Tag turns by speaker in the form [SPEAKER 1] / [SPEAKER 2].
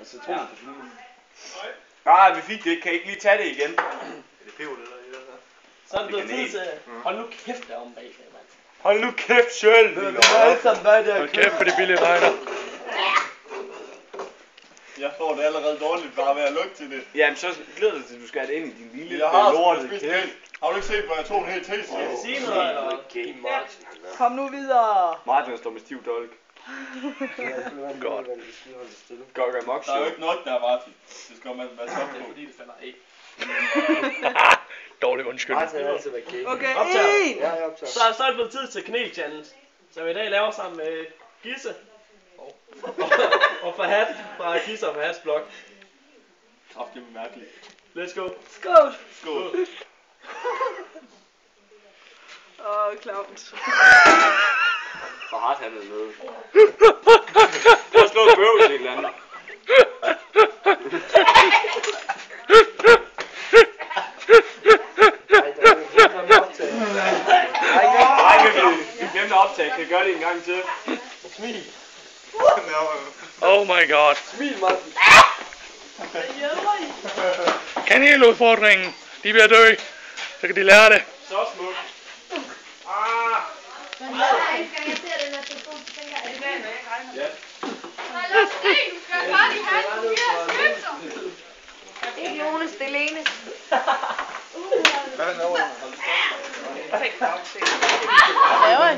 [SPEAKER 1] Og citron på flugen.
[SPEAKER 2] Nej, vi fik det ikke. Kan I ikke lige tage det igen?
[SPEAKER 1] Er det peber det der?
[SPEAKER 3] Så er det blevet tid til... Hold nu kæft, der om bag, mand.
[SPEAKER 2] Hold nu kæft selv.
[SPEAKER 1] Det er alle sammen dig der.
[SPEAKER 4] Hold kæft for de billige rejer.
[SPEAKER 1] Jeg får det allerede dårligt bare ved at lugte til det.
[SPEAKER 2] Jamen så glæder dig til, at du skal have det ind i din lille
[SPEAKER 1] Jeg har
[SPEAKER 2] lortede
[SPEAKER 1] spist
[SPEAKER 2] kæft.
[SPEAKER 1] det. Har du ikke set, hvor jeg tog en hel til?
[SPEAKER 3] Skal jeg sige noget, eller?
[SPEAKER 2] Okay.
[SPEAKER 5] Kom nu videre.
[SPEAKER 2] Martin står med stiv dolk.
[SPEAKER 4] Godt.
[SPEAKER 2] Gok amok
[SPEAKER 1] Der er jo
[SPEAKER 2] show.
[SPEAKER 1] ikke noget der, Martin. Det skal man være top
[SPEAKER 3] Det er
[SPEAKER 1] på.
[SPEAKER 3] fordi, det falder af.
[SPEAKER 4] Dårlig undskyldning.
[SPEAKER 5] Okay,
[SPEAKER 3] Optager.
[SPEAKER 5] 1.
[SPEAKER 3] Så er det blevet tid til kanel challenge. Som i dag laver sammen med Gisse. Og Fahad fra Gisse og Fahads blog.
[SPEAKER 1] Kraft, det er mærkeligt.
[SPEAKER 3] Let's go.
[SPEAKER 5] Skål.
[SPEAKER 1] Skål.
[SPEAKER 5] Claus.
[SPEAKER 2] For hardt han er med. Prøv at slå et bøvl til et eller andet. Vi glemte at optage. Kan I gøre det en gang til?
[SPEAKER 3] Smil.
[SPEAKER 4] Oh my god.
[SPEAKER 3] Smil, Martin.
[SPEAKER 4] Kaneludfordringen. De er ved at dø. Så kan de lære det.
[SPEAKER 3] Så smukt.
[SPEAKER 6] Men hver eneste gang jeg ser den her telefon, så tænker jeg, er det vand, og jeg regner?
[SPEAKER 3] Ja.
[SPEAKER 6] Nej, lad os se, du skal bare lige have den 80 mønter. Ikke Jonas, det er Lene.
[SPEAKER 1] Hvad laver du?
[SPEAKER 5] Hvad laver I?